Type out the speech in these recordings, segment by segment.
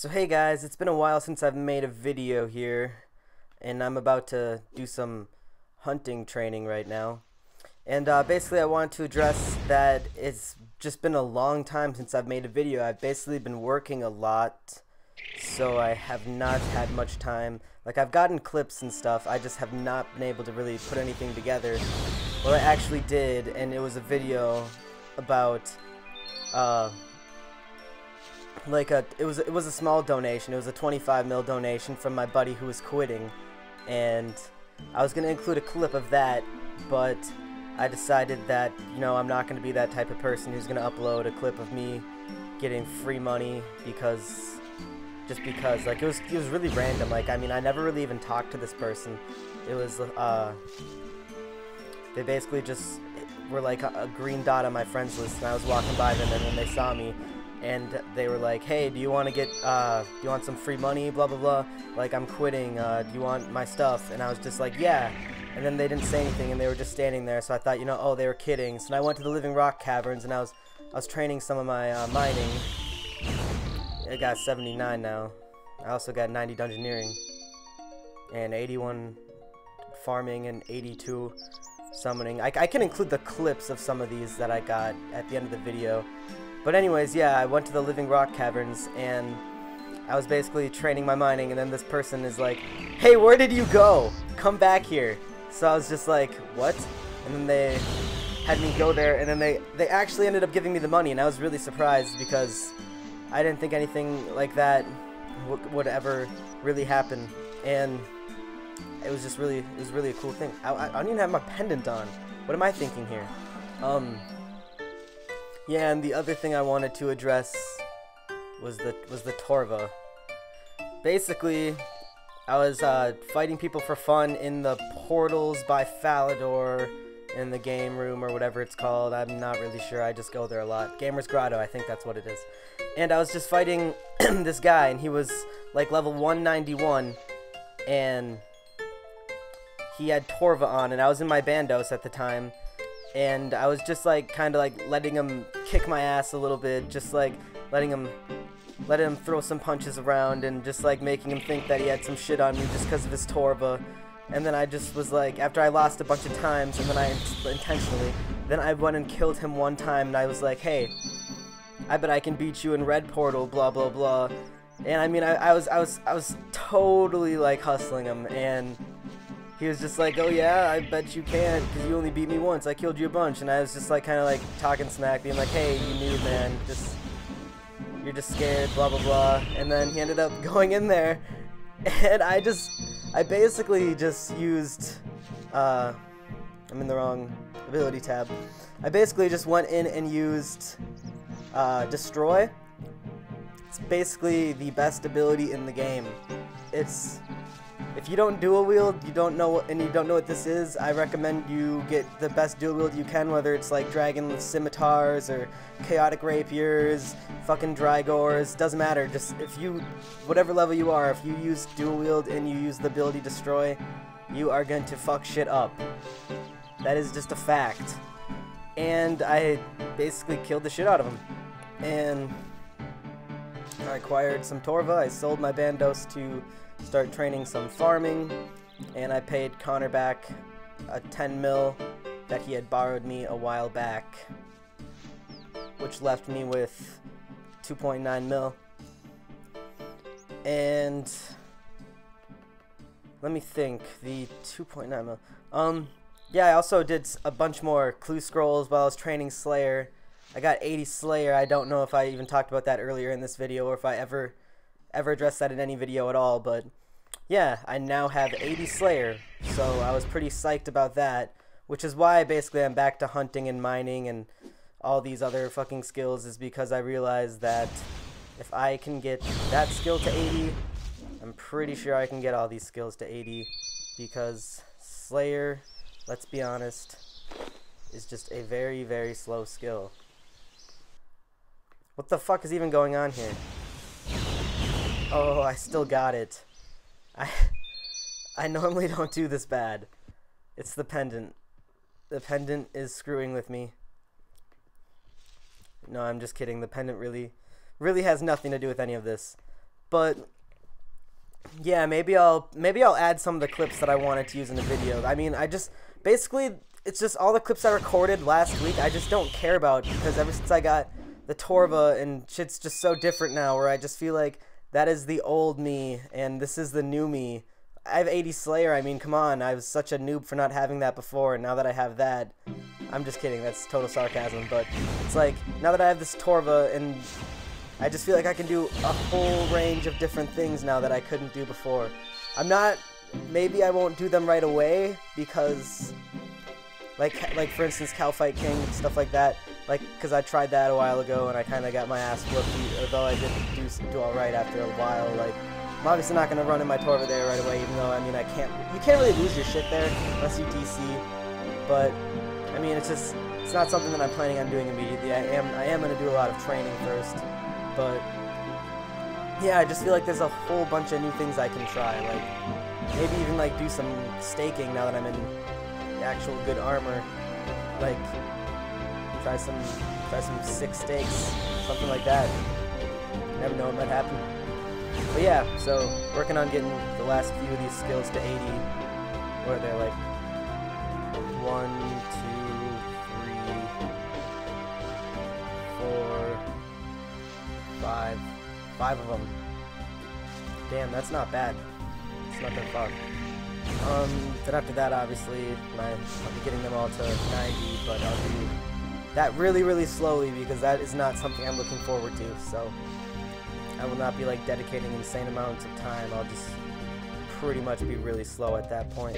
So hey guys, it's been a while since I've made a video here, and I'm about to do some hunting training right now. And basically I wanted to address that it's just been a long time since I've made a video. I've basically been working a lot, so I have not had much time. Like, I've gotten clips and stuff, I just have not been able to really put anything together. Well, I actually did, and it was a video about it was a small donation. It was a 25 mil donation from my buddy who was quitting, and I was gonna include a clip of that, but I decided that, you know, I'm not gonna be that type of person who's gonna upload a clip of me getting free money just because like it was really random. Like, I mean, I never really even talked to this person. It was they basically just were like a green dot on my friends list, and I was walking by them, and then they saw me and they were like, hey, do you want some free money, blah blah blah, like, I'm quitting, do you want my stuff? And I was just like, yeah. And then they didn't say anything, and they were just standing there, so I thought, you know, oh, they were kidding. So I went to the living rock caverns, and I was training some of my mining. I got 79 now. I also got 90 dungeoneering and 81 farming and 82 summoning. I can include the clips of some of these that I got at the end of the video. But anyways, yeah, I went to the living rock caverns, and I was basically training my mining, and then this person is like, hey, where did you go? Come back here. So I was just like, what? And then they had me go there, and then they actually ended up giving me the money, and I was really surprised because I didn't think anything like that would ever really happen. And it was just really, it was really a cool thing. I don't even have my pendant on. What am I thinking here? Yeah, and the other thing I wanted to address was the Torva. Basically, I was fighting people for fun in the portals by Falador in the game room or whatever it's called. I'm not really sure. I just go there a lot. Gamer's Grotto, I think that's what it is. And I was just fighting this guy, and he was like level 191, and he had Torva on, and I was in my Bandos at the time. And I was just like kind of like letting him kick my ass a little bit, just like letting him throw some punches around, and just like making him think that he had some shit on me just because of his Torva. And then I just was like, after I lost a bunch of times, and then I went and killed him one time, and I was like, hey, I bet I can beat you in Red Portal, blah blah blah. And I mean, I was totally like hustling him, and he was just like, oh yeah, I bet you can, because you only beat me once, I killed you a bunch. And I was just like kind of like talking smack, being like, hey, you noob, man, you're just scared, blah blah blah. And then he ended up going in there, and I basically just used, I'm in the wrong ability tab. I basically just went in and used Destroy. It's basically the best ability in the game. If you don't dual wield, you don't know what this is, I recommend you get the best dual wield you can, whether it's like dragon scimitars or chaotic rapiers, fucking drygores, doesn't matter. Just whatever level you are, if you use dual wield and you use the ability Destroy, you are going to fuck shit up. That is just a fact. And I basically killed the shit out of him. And I acquired some Torva, I sold my Bandos to start training some farming, and I paid Connor back a 10 mil that he had borrowed me a while back, which left me with 2.9 mil. And let me think, the 2.9 mil. Yeah, I also did a bunch more clue scrolls while I was training Slayer. I got 80 Slayer. I don't know if I even talked about that earlier in this video, or if I ever addressed that in any video at all, but yeah, I now have 80 Slayer, so I was pretty psyched about that, which is why basically I'm back to hunting and mining and all these other fucking skills, is because I realized that if I can get that skill to 80, I'm pretty sure I can get all these skills to 80, because Slayer, let's be honest, is just a very, very slow skill. What the fuck is even going on here? Oh, I still got it. I normally don't do this bad. It's the pendant. The pendant is screwing with me. No, I'm just kidding. The pendant really has nothing to do with any of this. But yeah, maybe I'll add some of the clips that I wanted to use in the video. I mean, basically it's just all the clips I recorded last week I just don't care about, because ever since I got the Torva and shit's just so different now, where I just feel like that is the old me and this is the new me. I have 80 Slayer, I mean, come on, I was such a noob for not having that before, and now that I have that, I'm just kidding, that's total sarcasm, but it's like, now that I have this Torva, and I just feel like I can do a whole range of different things now that I couldn't do before. Maybe I won't do them right away, because, like for instance, Cal Fight King, stuff like that, because I tried that a while ago, and I kind of got my ass whooped, although I did do alright after a while. Like, I'm obviously not going to run in my Torva there right away, even though, I mean, you can't really lose your shit there, unless you DC, but, I mean, it's not something that I'm planning on doing immediately. I am going to do a lot of training first, but, yeah, I just feel like there's a whole bunch of new things I can try, like, maybe even, like, do some staking now that I'm in actual good armor, like, try some sick stakes, something like that. You never know what might happen. But yeah, so working on getting the last few of these skills to 80. What are they, like 1, 2, 3, 4, 5. 5 of them. Damn, that's not bad. It's not that far. Then after that, obviously, I'll be getting them all to 90, but I'll do that really, really slowly, because that is not something I'm looking forward to, so I will not be, like, dedicating insane amounts of time. I'll just pretty much be really slow at that point.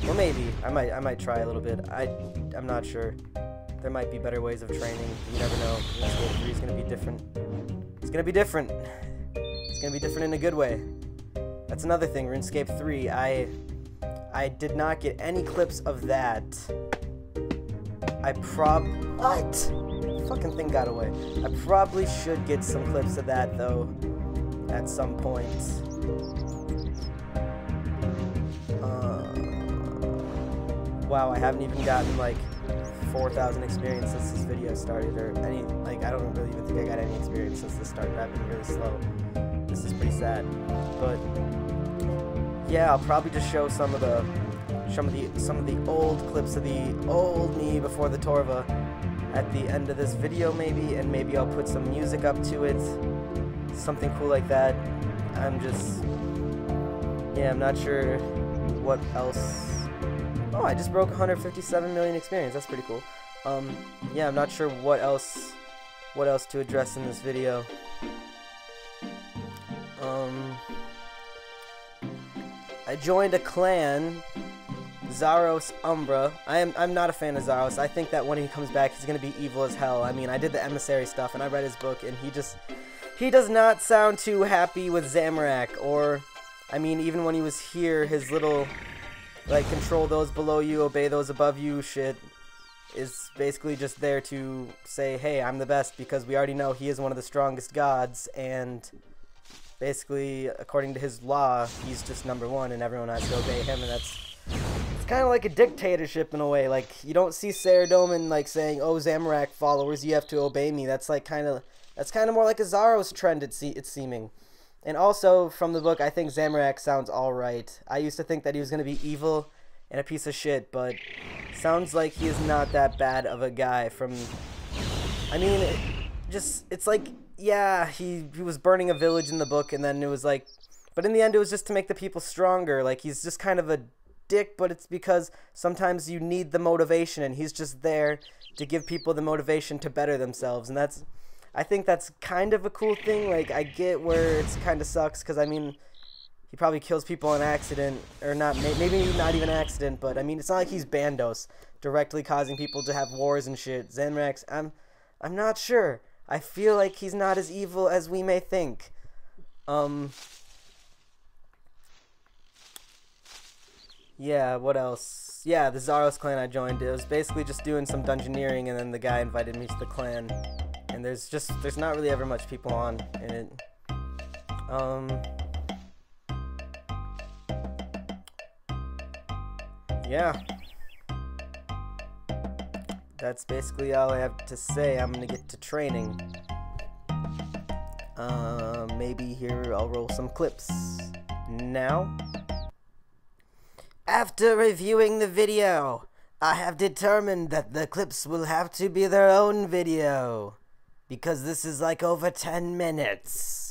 Well, maybe. I might try a little bit. I'm not sure. There might be better ways of training. You never know. RuneScape 3 is going to be different. It's going to be different. It's going to be different in a good way. That's another thing, RuneScape 3, I did not get any clips of that. What? Fucking thing got away. I probably should get some clips of that, though, at some point. Wow, I haven't even gotten, like, 4,000 experience since this video started, or any, like, I don't really even think I got any experience since this started. I've been really slow. This is pretty sad, but yeah, I'll probably just show some of the old clips of the old me before the Torva at the end of this video, maybe, and maybe I'll put some music up to it, something cool like that. I'm not sure what else. Oh, I just broke 157 million experience. That's pretty cool. Yeah, I'm not sure what else to address in this video. I joined a clan, Zaros Umbra. I'm not a fan of Zaros. I think that when he comes back, he's gonna be evil as hell. I mean, I did the emissary stuff, and I read his book, and he does not sound too happy with Zamorak, or, I mean, even when he was here, his little, like, control those below you, obey those above you shit is basically just there to say, hey, I'm the best, because we already know he is one of the strongest gods, and basically, according to his law, he's just #1, and everyone has to obey him, and it's kind of like a dictatorship in a way. Like, you don't see Saradomin, like, saying, oh, Zamorak followers, you have to obey me. That's kind of more like a Zaros trend, it's seeming. And also, from the book, I think Zamorak sounds alright. I used to think that he was going to be evil and a piece of shit, but sounds like he is not that bad of a guy from... I mean, it's like, yeah, he was burning a village in the book, and then it was like... But in the end, it was just to make the people stronger. Like, he's just kind of a dick, but it's because sometimes you need the motivation, and he's just there to give people the motivation to better themselves, and that's... I think that's kind of a cool thing. Like, I get where it's kind of sucks, because, I mean, he probably kills people on accident, or not, maybe not even accident, but, I mean, it's not like he's Bandos, directly causing people to have wars and shit. Zamorak, I'm not sure. I feel like he's not as evil as we may think. Yeah, what else? Yeah, the Zaros clan I joined, it was basically just doing some dungeoneering, and then the guy invited me to the clan. And there's not really ever much people on in it. Yeah. That's basically all I have to say. I'm gonna get to training. Maybe here I'll roll some clips now. After reviewing the video, I have determined that the clips will have to be their own video, because this is like over 10 minutes.